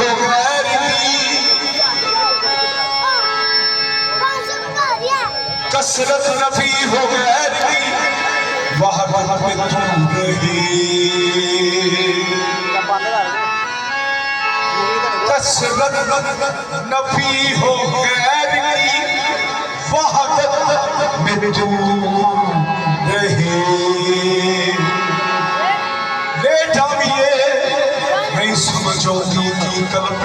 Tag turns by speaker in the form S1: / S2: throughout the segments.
S1: हो गैर की, कसरत नफी हो गैर की, वहदत में तू रही। कसरत नफी हो गैर की, वहदत में तू रही। ले जाइए नहीं समझो की कलम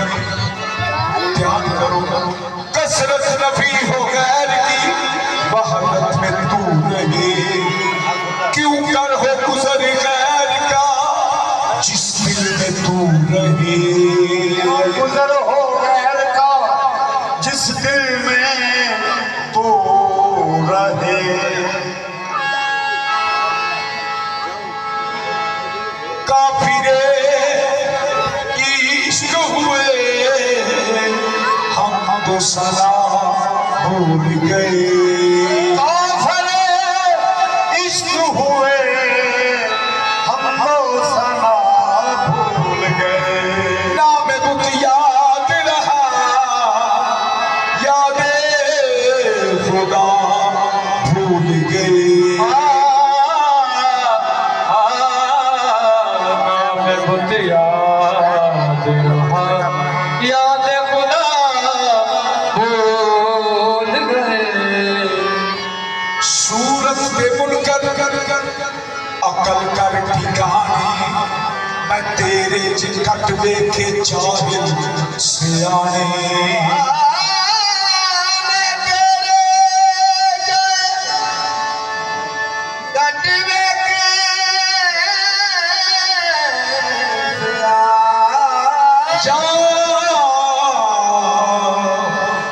S1: ध्यान करो। कसरत नफी हो गैर की, वहदत में तू रही। क्यों कर हो गुजर गैर का, जिस दिल में तू रही।
S2: गुजर हो गैर का, जिस दिल में तू रहे।
S1: काफिरे इश्क हुए, हम तो सना भूल गए।
S2: काफिरे इश्क हुए, हम तो सना भूल गए।
S1: नाम बुत याद रहा, यादे खुदा भूल गए।
S3: याद रहा, याद खुदा भूल गए।
S1: सूरत पे मुनकर अकल कर ठिकाने, मैं तेरे चिकट देखे चाहिल सियाने।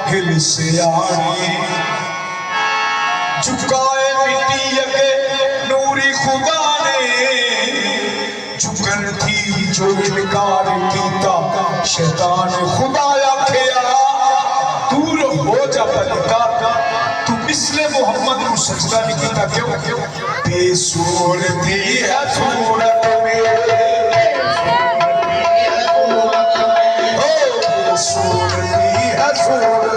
S1: हिल सियाने झुकाए मिट्टी के नूरी खुदा ने, झुकन थी जो इनकार कीता शैतान। खुदा आखिया दूर हो जा पलका, तू मिसले मोहम्मद को सजदा नहीं कीता क्यों। बेसूरती है सूरत में, सूरती है सूरत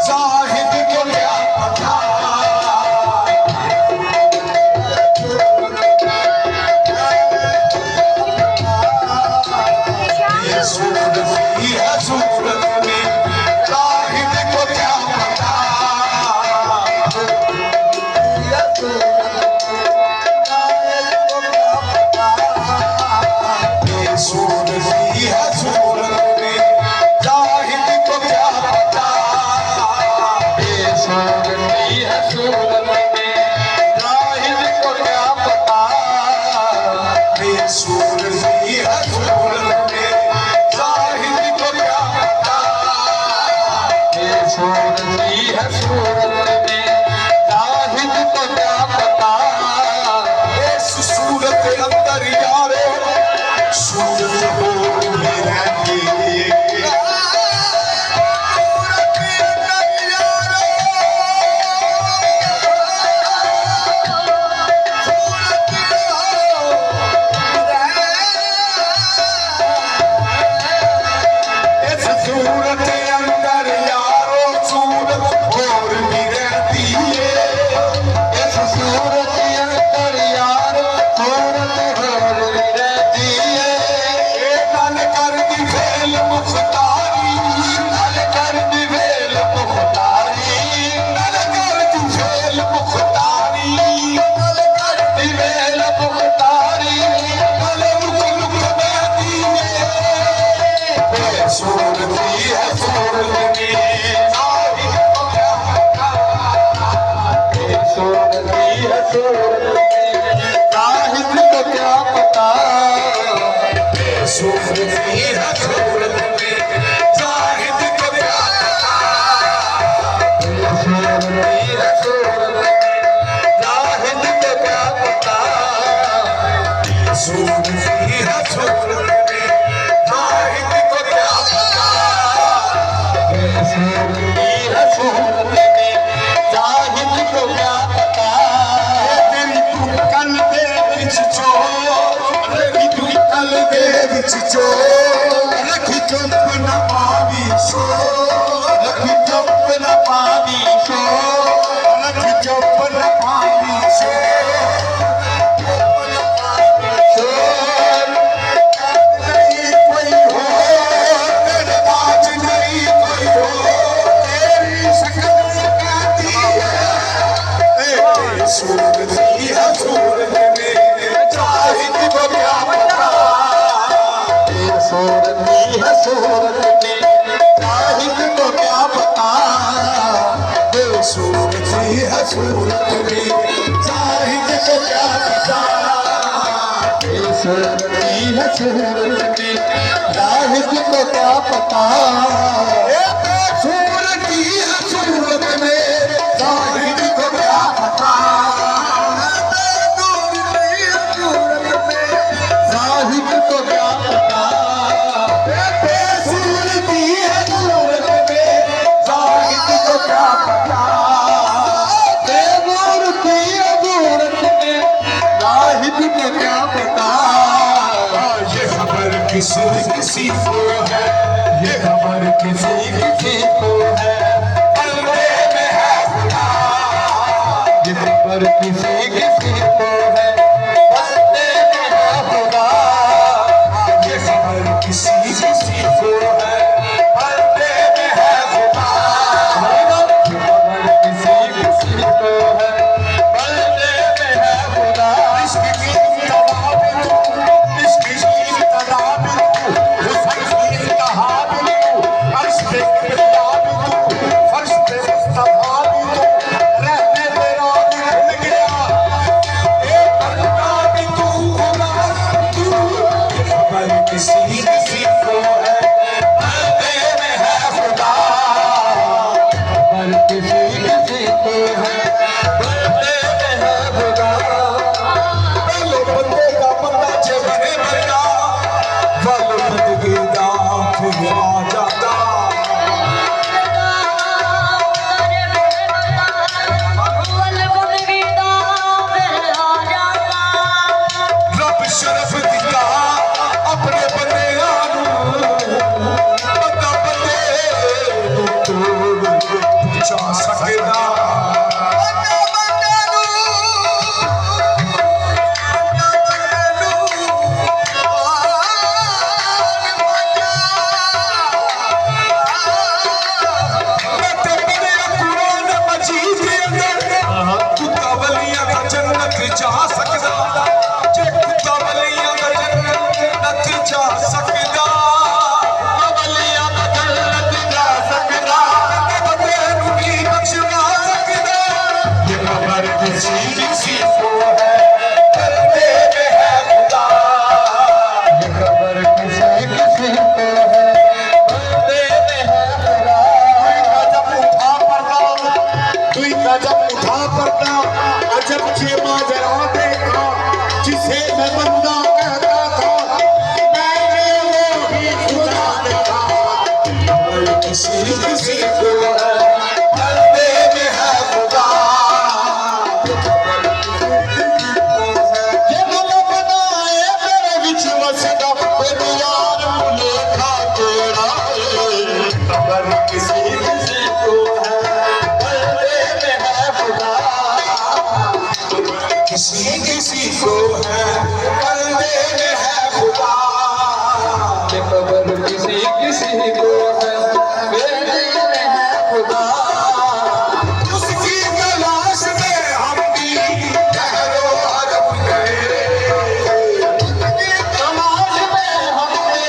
S1: जाहिद को क्या पता, ये सूरती है सूरत में, जाहिद को क्या पता। सूरती है सूरत में, जाहिद को क्या पता।
S3: सूरती है सूरत में, जाहिद को क्या पता।
S1: सूरती है सूरत में, जाहिद को क्या पता।
S3: सूरती है सूरत में, जाहिद को क्या पता।
S1: इस सूरत अंदर यारो सूरत हो रहती है। इस सूरत अंदर यारो सूरत और भी रहती है।
S3: इस सूरत अंदर यार सूरत और भी रहती है।
S1: नल कर दी फेल मुख्तारी,
S3: नल कर दी फेल मुख्तारी,
S1: नल कर दी फेल मुख्तारी,
S3: नल कर दी फेल मुख्तारी।
S1: नल रुक रुक बहती है। सूरती है सूरत में, जाहिद को क्या पता।
S3: सूरती है सूरत में, जाहिद को क्या पता।
S1: सूरती है सूरत में, जाहिद को क्या पता।
S3: सूरती है सूरत में, जाहिद को क्या पता।
S1: सूरती है सूरत में, जाहिद को क्या पता।
S3: सूरती है सूरत में, जाहिद को क्या पता।
S1: कल दे बिच चो बिच जो रखी चुप न पावी सो रखी चुप न पावी सो रखी चुप न पावी सो नहीं कोई हो तेरे आज नहीं कोई हो तेरी शक्ल कहती है सूरत है सूरत में जाहिद को क्या पता सूरत है सूरत में जाहिद को क्या पता सूरत है सूरत में जाहिद को क्या पता सूरत है सूरत में जाहिद को क्या पता सूरत है सूरत में जाहिद को क्या पता जाहिद को क्या पता सूरती है सूरत में जाहिद को क्या पता मूर्ति है सूरत में जाहिद को क्या पता ये खबर किसी किसी को है ये खबर किसी किसी को है बंदे में है खुदा ये खबर किसी किसी को है बंदे में है खुदा ये खबर किसी किसी को है बंदे में है खुदा ये खबर किसी किसी को है बंदे में है खुदा इसकी तदाबिर इसकी तदाबिर हुस्न की तहाबिर अर्श पे किताबिर फर्श पे मुस्तफाबिर रहने तेरा भूल गया एक बंदा भी तू खुदा तू ये खबर किसी किसी को है बंदे में है खुदा खबर किसी किसी को है बंदे में है खुदा पहले बंदे का बंदा जबरे बंदा फल बंदगी दा फिर आ जाता रब शरफ दिता अपने बंदियां नूं बंदा बंदे नूं तोड़ पहुंचा सकदा जा सकदा जे कुत्ता बलियां दा जन्नत जा सकदा बलियां दा जन्नत जा सकदा बंदे नूं की बख्शवा सकदा ये खबर किसी किसी को है बंदे में है खुदा ये खबर किसी किसी को है बंदे में है खुदा जब उठा पड़ता तू जब उठा पड़ता अजब के माजरा देखा जिसे मैं बंदा कहता था मैंने वो ही खुदा देखा खबर किसी किसी को है बंदे में है खुदा ये मुल्क बनाए मेरे विच वसदा तेरे यार मुले खा तेरा खबर किसी किसी को है बंदे में है खुदा किसी किसी को है बंदे में है खुदा ये खबर किसी किसी को है बंदे में है खुदा उसकी तलाश में हम भी गहरो अरब गए उसकी तलाश में हम भी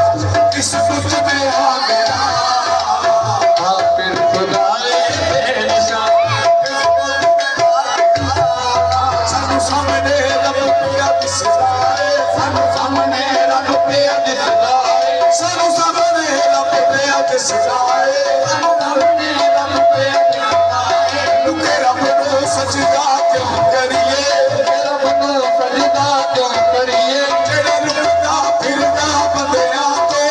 S1: इस कुछ में आ गया
S3: फिर खुदाए बेनिशान
S1: सानू सामने रब पिया दिसदाए सानू सामने रब पिया दिसदाए सानू सामने रब पिया दिसदाए सानू सामने रब पिया दिसदाए लुके रब नु सजदा क्यों करिए
S3: रब नू सजदा क्यों करिए
S1: जेड़ा लुकदा फिरदा बंदियां तो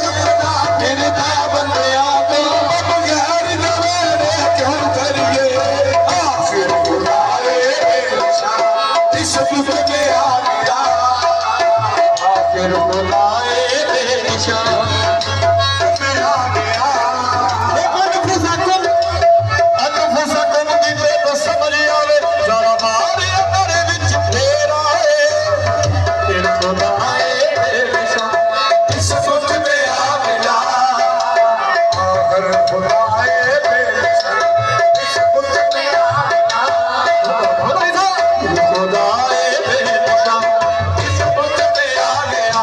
S1: लुकदा
S3: फिरदा बंदियां तो
S1: बगैर नवेरे क्यों करिए आखिर खुदाए बेनिशान इस दुख के आ गया
S3: फिर खुदाए बेनिशान
S1: में आ गया
S3: अनफुसकुम दी ते समझ आवे जरा मारे अंदर विच फेर आए फिर खुदाए बेनिशान
S1: इस दुख में आ गया आखिर खुदाए बेनिशान इस दुख में आ गया
S3: खुदाए बेनिशान
S1: इस दुख में आ गया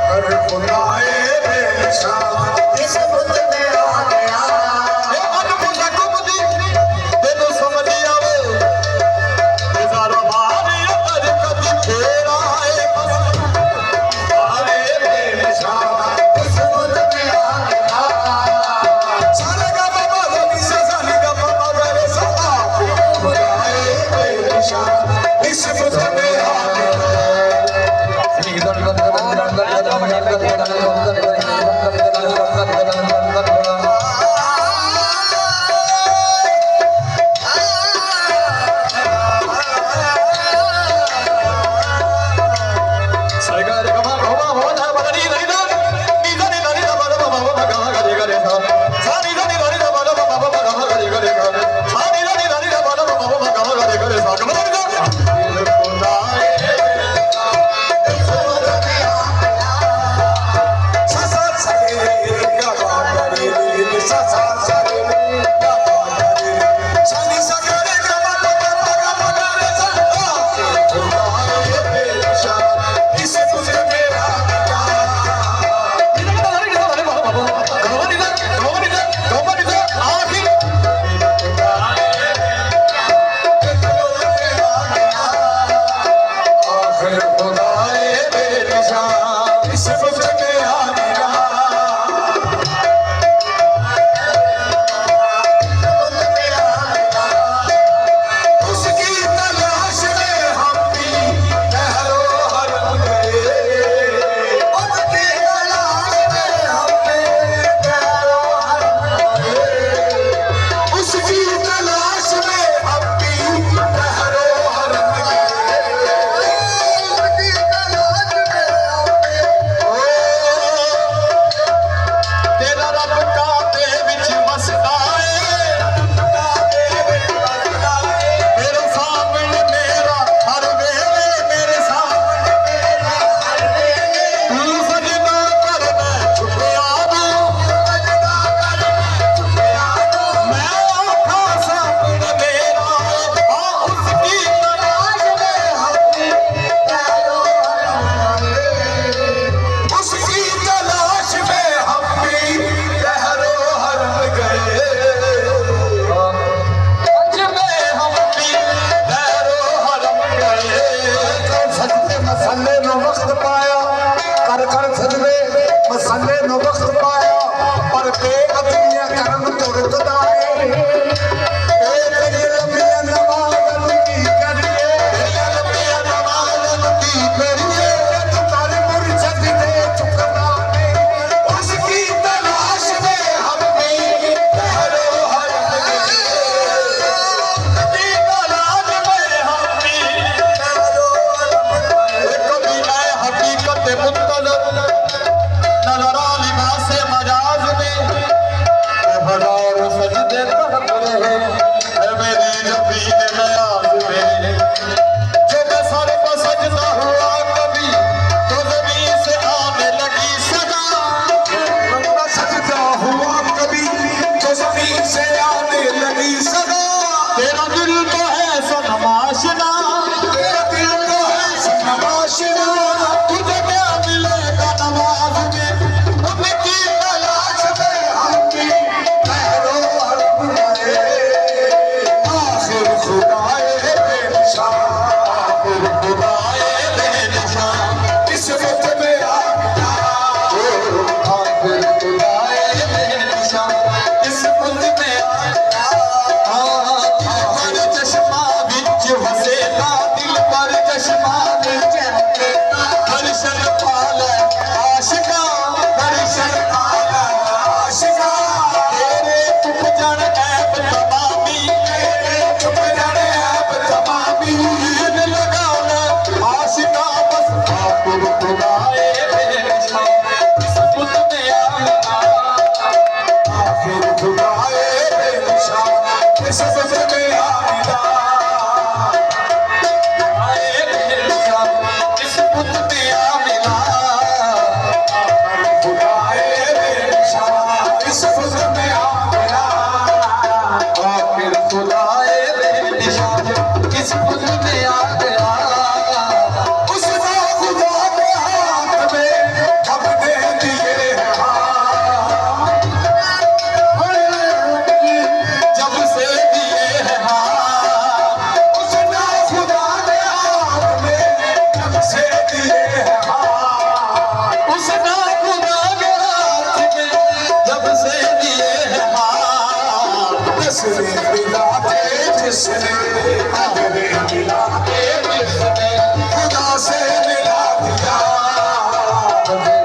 S1: आखिर खुदाए बेनिशान इस दुख में आ गया
S3: अनफुसकुम दी ते समझ आवे जरा मारे अंदर कदी फेर आए
S1: आए बेनिशान इस दुख में आ गया सारे का बाबा रवि से साली का बाबा रे सदा खुदाए बेनिशान इस दुख में आ गया ससा सरे गा गा रे रे ससा सरे गा गा रे साली सगरे गा गा गा गा रे सदा खुदाए बेनिशान इस दुख में आ गया आखिर खुदाए बेनिशान इस दुख में आ गया उसकी तलाश में हम भी लहरो हरम गए उसकी तलाश में हम भी लहरो हरम गए उसकी तलाश में हम भी लहरो हरम गए उसकी तलाश में हम भी
S3: तेरा रब काबे विच वसदा मेरे सामने मेरा हर वेले मेरे सामने तू सजदा कर मैं छुपिया मैं आखा सामने मेरा उसकी तलाश में
S1: उसकी तलाश में हम भी लहरो हरम गए
S3: अज में हम भी लहरो हरम गए
S2: सजदे मसले नो वक्त पाया कर कर सजदे मसले नो वक्त पाया पर बेअदबियां करन तुरत दाए ए तेरी लंबियां नमाज़न की करिए
S3: तेरिया लंबियां नमाज़न की करिए
S2: तू तारे मुर्शद दे चुकना
S1: उसकी तलाश में हम भी लहरो हरम गए
S3: की तलाश में हम भी
S1: लहरो हरम गए
S3: कभी आए हकीकत मुत्तल नजर लिबास मजाज में हजार सजदे तड़प रहे है मेरी जबीन नयाज में जो मैं सर पर सजदा हुआ कभी तो जमीन से आने लगी सदा
S1: मैं सजदा हुआ कभी तो ज़मीन से आने लगी सदा
S3: तेरा दिल तो है सनमाशना
S1: तेरा दिल तो है सनमाशिना
S3: तुझे क्या मिलेगा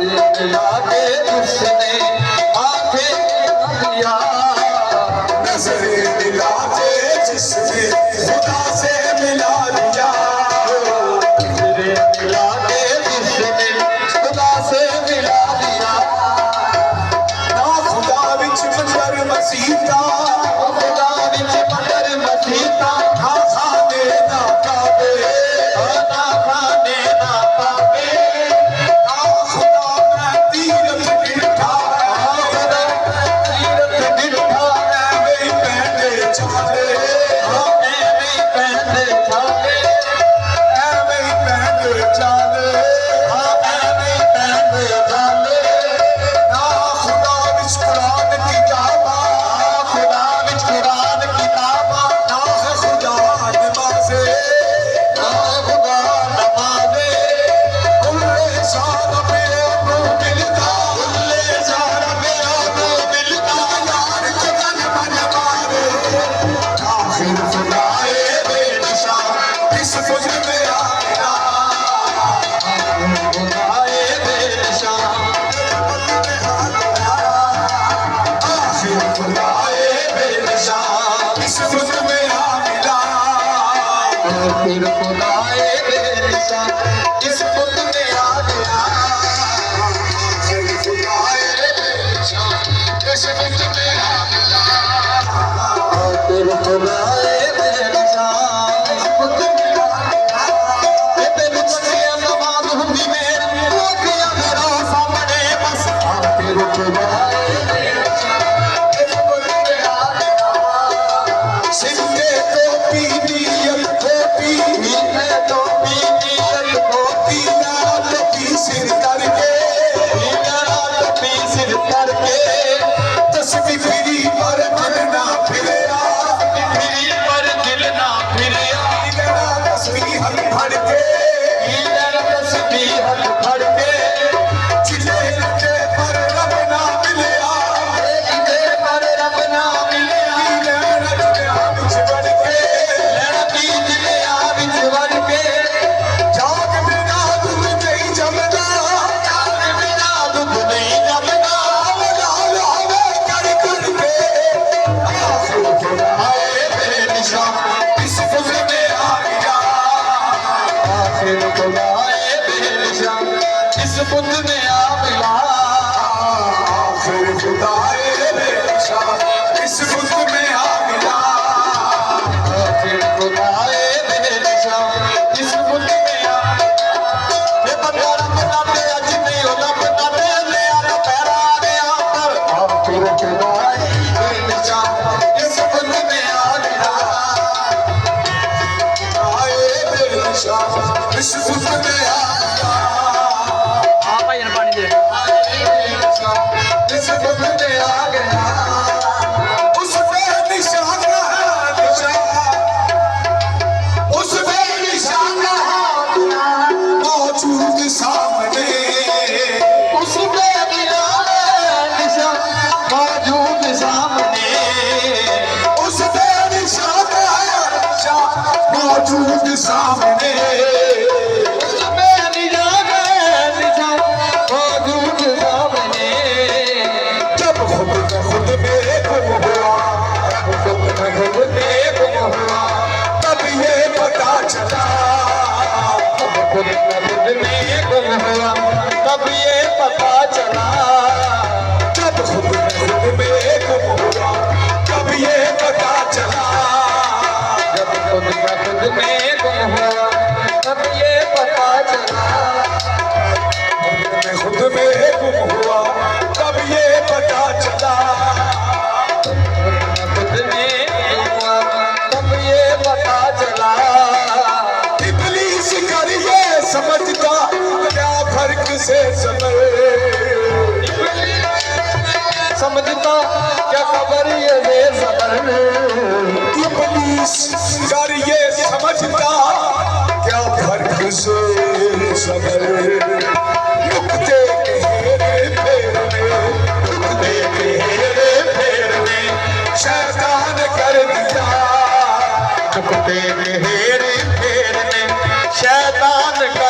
S3: मिला के जिसने आंखें लिया
S1: नजरे मिला के जिसने खुदा से मिला लिया
S3: नजरे मिला के जिसने खुदा से मिला लिया
S1: ना खुदा विच मंदर मसीता
S3: खुदा विच मंदर मसीता
S1: ना खाने ना काबे
S3: ना खाने ना पावे
S1: ना खुदा मैं तीरथ डिठा
S3: खुदा तीरथ दिठा
S1: ऐਵੇਂ ਹੀ ਪੈਂਦੇ ਚਾਲੇ
S3: एवें पहने छाले
S1: ਐਵੇਂ ਹੀ ਪੈਂਦੇ ਚਾਲੇ
S3: एवें पहने छाले
S1: ना खुदा विच कुरान किताबा
S3: खुदा विच कुरान किताबा
S1: ना है खुदा नमाज़े
S3: ना खुदा नमाज़े
S1: कुल्ले साल मेरे को मिलता
S3: खुले सारा मेरा को मिलता
S1: यार जगन मन मारे आखिर खुदाए बेनिशान इस मुझ में आ गया
S3: खुदाए बेनिशान
S1: आखिर खुदाए बेनिशान इस मुझ में आ मिला
S3: फिर खुदाए बेनिशान इस खुद में आ गया
S1: आखिर खुदाए बेनिशान इस मुझ में आ मिला
S3: फिर खुदाए बेनिशान इस खुद में आ गया तेरे बच्चियां नमाज हुंदी मेरी लोकिया मेरा सामने बस फिर खुदाए बेनिशान इस खुद में आ गया
S1: सिंधे तो पीनी खोपी
S3: मीठे तो पीनी को
S1: पीना तो पी सिर करके
S3: सिर करके
S1: तस्वीर फिरी पर मन ना फिरया
S3: फिरी पर दिल ना फिरिया
S1: गड़ा तस्वीर हल फड़ के
S3: तस्वीर फड़ के
S1: चिले लगे पर रब ना मिलया
S3: पर रब ना मिलिया
S1: लैना लगा बिच बड़ के
S3: लड़ा बीज लिया बिच वड़ के
S1: जाग बिना दूध नहीं जमदा
S3: जान बिना दुख नहीं जमदा
S1: ला लावे कर के आखिर खुदाए बेनिशान इस मुझ में आ गया
S3: आखिर खुदाए बेनिशान इस बुद्ध में आ मिला
S1: आखिर खुदाए बेनिशान इस मुझ में आ मिला
S3: फिर खुदाए बेनिशान इस बुद्ध में आ ये बंदा रब नाते अज नहीं हो रब नाते ले आ पैरा गया पर फिर खुदाए बेनिशान इस बुद्ध में आ गया
S1: आए बेनिशान इस मुझ में आ गया
S4: हाँ भाई ना पानी दे
S3: इस बुद्ध में आ गया
S1: उसमें निशान है निशान उसमें निशान है मौजूद सामने
S3: उसमें निशान मौजूद सामने
S1: उसमें निशान है निशान मौजूद सामने
S3: उसमें निशान मौजूद सामने
S1: जब खुद में गुम हुआ
S3: खुद में गुम हुआ
S1: तब ये पता चला
S3: खुद में गुम हुआ तब ये पता चला
S1: जब खुद में गुम हुआ तब ये पता चला
S3: जब खुद में गुम हुआ तब ये पता चला
S1: खुद में गुम हुआ तब ये पता चला
S3: खुद में हुआ तब ये पता चला
S1: इब्लीस कर ये समझता क्या फर्क से समझ
S3: समझता क्या खबर ये सबर
S1: इब्लीस कर ये समझता क्या फर्क से समझ नुक्ते के हेरे फेरने नुक्ते के हेरे फेरने शैतान कर दिया
S3: नुक्ते के हेरे फेरने शैतान का